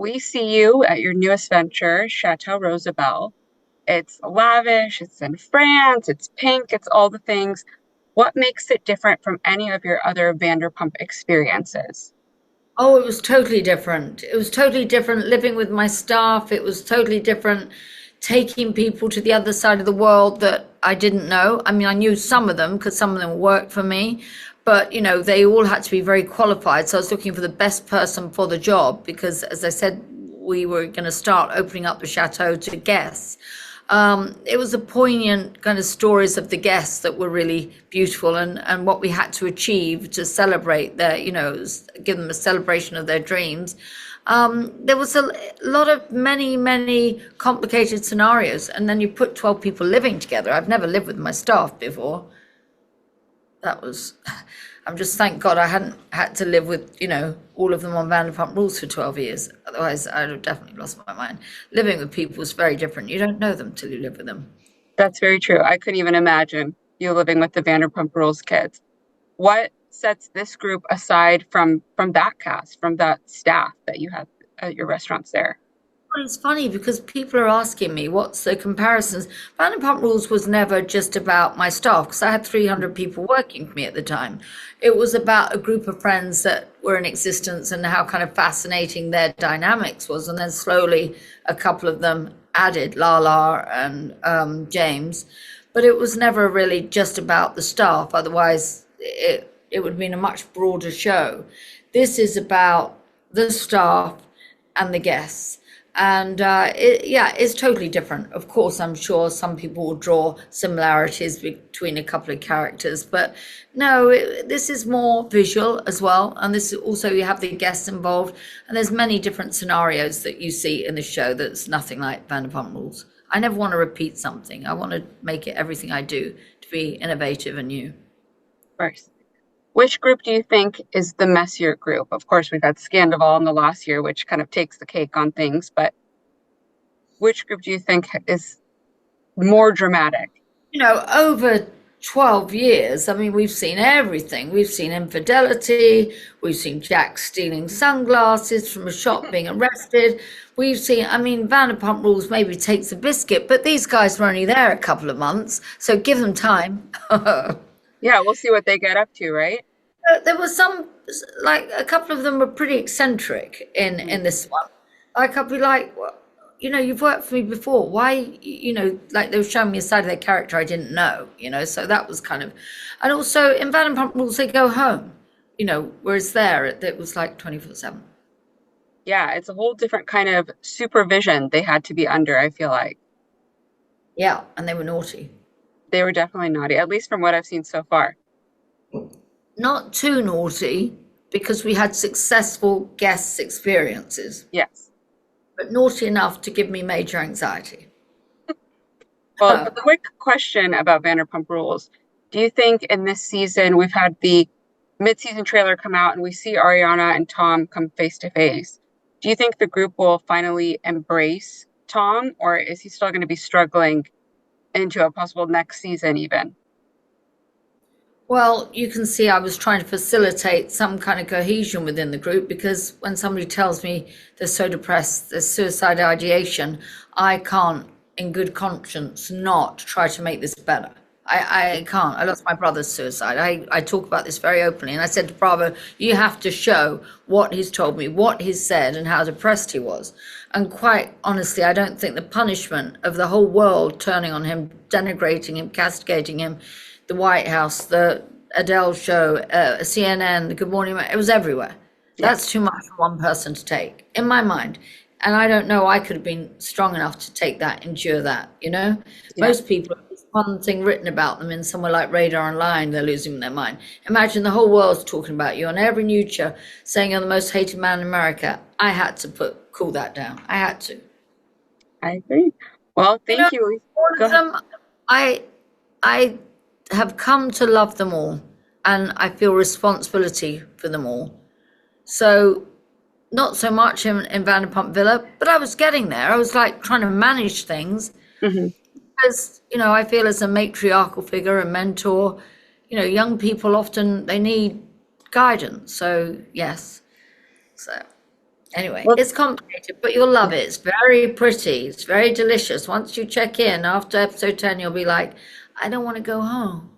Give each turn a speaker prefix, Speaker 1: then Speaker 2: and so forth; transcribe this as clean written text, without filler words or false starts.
Speaker 1: we see you at your newest venture, Chateau Rosabelle. It's lavish, it's in France, it's pink, it's all the things. What makes it different from any of your other Vanderpump experiences?
Speaker 2: Oh, it was totally different. It was totally different living with my staff. It was totally different taking people to the other side of the world that I didn't know. I mean, I knew some of them because some of them worked for me, but they all had to be very qualified. So I was looking for the best person for the job because, as I said, we were going to start opening up the chateau to guests. It was a poignant kind of stories of the guests that were really beautiful and what we had to achieve to celebrate their, give them a celebration of their dreams. There was a lot of many complicated scenarios. And then you put 12 people living together. I've never lived with my staff before. That was, I'm just thank God I hadn't had to live with, all of them on Vanderpump Rules for 12 years. Otherwise, I'd have definitely lost my mind. Living with people is very different. You don't know them till you live with them.
Speaker 1: That's very true. I couldn't even imagine you living with the Vanderpump Rules kids. What sets this group aside from that cast, from that staff that you had at your restaurants there?
Speaker 2: Well, it's funny because people are asking me what's the comparisons. Vanderpump Rules was never just about my staff because I had 300 people working for me at the time. It was about a group of friends that were in existence and how kind of fascinating their dynamics was. And then slowly a couple of them added, Lala and James. But it was never really just about the staff. Otherwise, it would have been a much broader show. This is about the staff and the guests. And it's totally different. Of course, I'm sure some people will draw similarities between a couple of characters, but no, this is more visual as well. And this is also, you have the guests involved, and there's many different scenarios that you see in the show that's nothing like Vanderpump Rules. I never want to repeat something. I want to make it everything I do to be innovative and new.
Speaker 1: First, which group do you think is the messier group? Of course, we've had Scandival in the last year, which kind of takes the cake on things, but which group do you think is more dramatic?
Speaker 2: Over 12 years, I mean, we've seen everything. We've seen infidelity. We've seen Jack stealing sunglasses from a shop, being arrested. We've seen, I mean, Vanderpump Rules maybe takes a biscuit, but these guys were only there a couple of months, so give them time.
Speaker 1: Yeah, we'll see what they get up to, right?
Speaker 2: There was some, like a couple of them were pretty eccentric in this one. Like I'd be like, well, you've worked for me before. Why, like they were showing me a side of their character I didn't know, so that was kind of, and also in Vanderpump Rules, they go home, whereas there, it was like 24/7.
Speaker 1: Yeah, it's a whole different kind of supervision they had to be under, I feel like.
Speaker 2: Yeah, and they were naughty.
Speaker 1: They were definitely naughty, at least from what I've seen so far.
Speaker 2: Not too naughty because we had successful guest experiences,
Speaker 1: Yes.
Speaker 2: but naughty enough to give me major anxiety.
Speaker 1: Well, a quick question about Vanderpump Rules. Do you think in this season we've had the mid-season trailer come out and we see Ariana and Tom come face to face? Do you think the group will finally embrace Tom, or is he still going to be struggling into a possible next season even?
Speaker 2: Well, you can see I was trying to facilitate some kind of cohesion within the group because when somebody tells me they're so depressed, there's suicide ideation, I can't, in good conscience, not try to make this better. I can't. I lost my brother's suicide. I talk about this very openly. And I said to Bravo, you have to show what he's told me, what he's said, and how depressed he was. And quite honestly, I don't think the punishment of the whole world turning on him, denigrating him, castigating him, the White House, the Adele show, CNN, the Good Morning, it was everywhere.
Speaker 1: Yeah.
Speaker 2: That's too much for one person to take, in my mind. And I don't know, I could have been strong enough to take that, endure that,
Speaker 1: Yeah.
Speaker 2: Most people, if there's one thing written about them in somewhere like Radar Online, they're losing their mind. Imagine the whole world's talking about you on every news show, saying you're the most hated man in America. I had to cool that down. I had to.
Speaker 1: I agree. Well, thank you.
Speaker 2: All
Speaker 1: Go
Speaker 2: of
Speaker 1: ahead.
Speaker 2: them, I have come to love them all, and I feel responsibility for them all. So not so much in Vanderpump Villa, but I was getting there. I was like trying to manage things
Speaker 1: Hmm.
Speaker 2: because, I feel as a matriarchal figure, a mentor, young people often, they need guidance. So yes. So Anyway,
Speaker 1: Well,
Speaker 2: it's complicated, but you'll love it. It's very pretty. It's very delicious. Once you check in after episode 10, you'll be like, I don't want to go home.